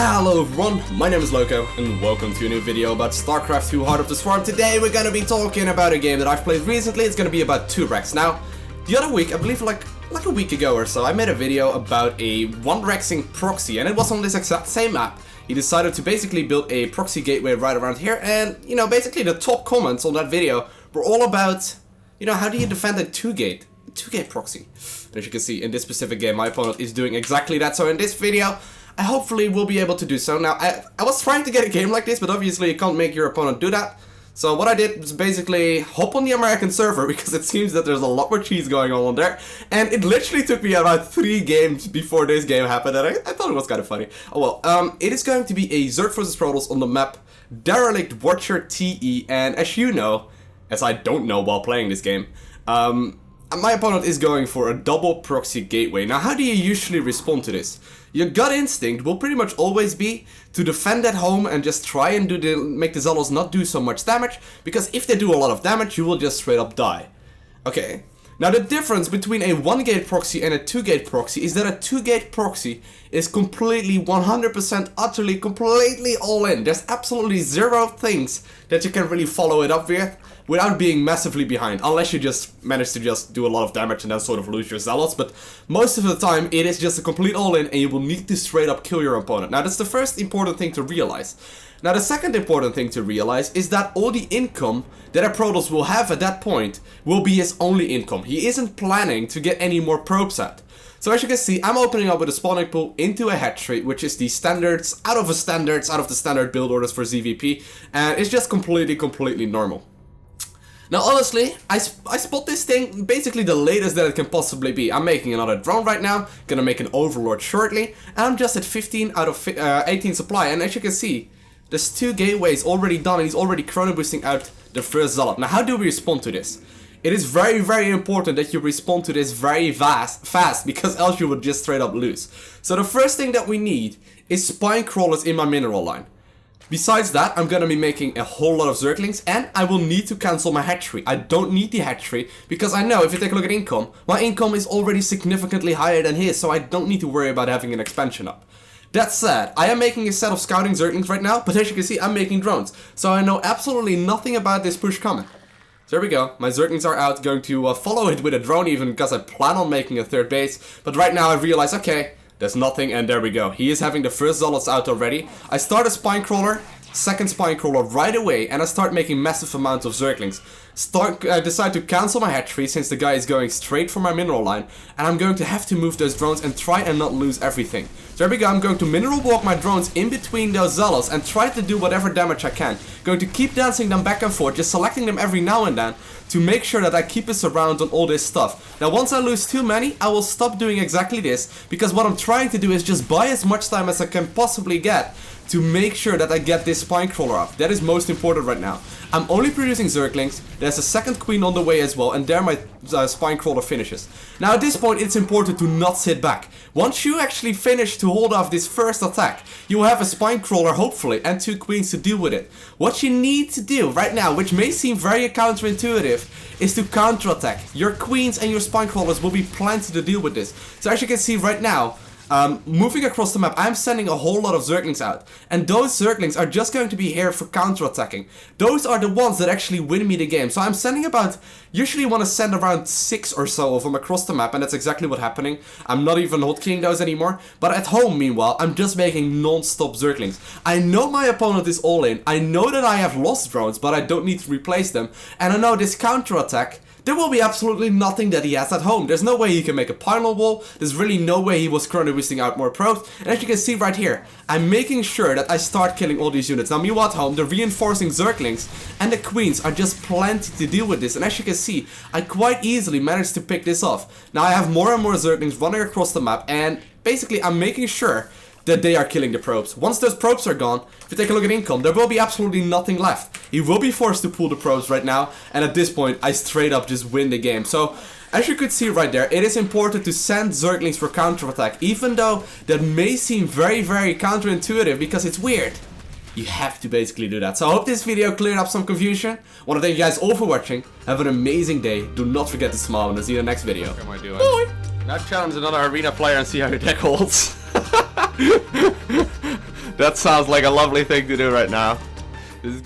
Hello everyone, my name is Lowko and welcome to a new video about StarCraft II Heart of the Swarm. Today we're gonna be talking about a game that I've played recently. It's gonna be about 2 Rex. Now, the other week, I believe like a week ago or so, I made a video about a 1 Rexing proxy, and it was on this exact same map. He decided to basically build a proxy gateway right around here, and you know, basically the top comments on that video were all about, you know, how do you defend a 2-gate proxy. As you can see, in this specific game, my opponent is doing exactly that. So in this video, I hopefully will be able to do so. Now, I was trying to get a game like this, but obviously you can't make your opponent do that. So what I did was basically hop on the American server, because it seems that there's a lot more cheese going on there. And it literally took me about 3 games before this game happened, and I thought it was kind of funny. Oh well, it is going to be a Zerg vs Protoss on the map Derelict Watcher TE, and as you know, as I don't know while playing this game, my opponent is going for a double proxy gateway. Now, how do you usually respond to this? Your gut instinct will pretty much always be to defend at home and just try and make the Zealots not do so much damage, because if they do a lot of damage, you will just straight up die. Okay. Now, the difference between a 1-gate proxy and a 2-gate proxy is that a 2-gate proxy is completely, 100%, utterly, completely all in. There's absolutely 0 things that you can really follow it up with without being massively behind, unless you just manage to just do a lot of damage and then sort of lose your Zealots. But most of the time, it is just a complete all-in, and you will need to straight up kill your opponent. Now, that's the first important thing to realize. Now, the second important thing to realize is that all the income that a Protoss will have at that point will be his only income. He isn't planning to get any more probes out. So as you can see, I'm opening up with a spawning pool into a hatchery, which is the standards, out of the standard build orders for ZVP, and it's just completely normal. Now honestly, I spot this thing basically the latest that it can possibly be. I'm making another drone right now, gonna make an overlord shortly, and I'm just at 15 out of 18 supply, and as you can see, there's 2 gateways already done, and he's already chrono boosting out the first Zealot. Now, how do we respond to this? It is very important that you respond to this very fast, because else you would just straight up lose. So the first thing that we need is spine crawlers in my mineral line. Besides that, I'm gonna be making a whole lot of Zerglings, and I will need to cancel my hatchery. I don't need the hatchery, because I know if you take a look at income, my income is already significantly higher than his, so I don't need to worry about having an expansion up. That said, I am making a set of scouting Zerglings right now, but as you can see, I'm making drones, so I know absolutely nothing about this push coming. So there we go, my Zerglings are out, going to follow it with a drone even, because I plan on making a 3rd base, but right now I realize, okay, there's nothing, and there we go. He is having the first Zealots out already. I start a spine crawler, 2nd spine crawler right away, and I start making massive amounts of Zerglings. I decide to cancel my hatchery since the guy is going straight for my mineral line, and I'm going to have to move those drones and try and not lose everything. So there we go, I'm going to mineral walk my drones in between those Zealots and try to do whatever damage I can. Going to keep dancing them back and forth, just selecting them every now and then to make sure that I keep a surround on all this stuff. Now once I lose too many, I will stop doing exactly this, because what I'm trying to do is just buy as much time as I can possibly get to make sure that I get this spine crawler up. That is most important right now. I'm only producing Zerglings, there's a 2nd queen on the way as well, and there my spine crawler finishes. Now at this point it's important to not sit back. Once you actually finish to hold off this first attack, you will have a spine crawler hopefully, and 2 queens to deal with it. What you need to do right now, which may seem very counterintuitive, is to counterattack. Your queens and your spine crawlers will be planted to deal with this. So as you can see right now, moving across the map, I'm sending a whole lot of Zerglings out, and those Zerglings are just going to be here for counterattacking. Those are the ones that actually win me the game. So I'm sending about, usually want to send around 6 or so of them across the map, and that's exactly what's happening. I'm not even hotkeying those anymore, but at home meanwhile, I'm just making non-stop Zerglings. I know my opponent is all in, I know that I have lost drones, but I don't need to replace them, and I know this counterattack, there will be absolutely nothing that he has at home. There's no way he can make a pylon wall. There's really no way he was chrono boosting out more probes. And as you can see right here, I'm making sure that I start killing all these units. Now meanwhile at home, the reinforcing Zerglings and the queens are just plenty to deal with this. And as you can see, I quite easily managed to pick this off. Now I have more and more Zerglings running across the map, and basically I'm making sure that they are killing the probes. Once those probes are gone, if you take a look at income, there will be absolutely nothing left. He will be forced to pull the probes right now, and at this point, I straight up just win the game. So, as you could see right there, it is important to send Zerglings for counterattack, even though that may seem very counterintuitive, because it's weird. You have to basically do that. So I hope this video cleared up some confusion. I want to thank you guys all for watching. Have an amazing day. Do not forget to smile, and I'll see you in the next video. What am I doing? Bye! Now challenge another arena player and see how your deck holds. That sounds like a lovely thing to do right now. This is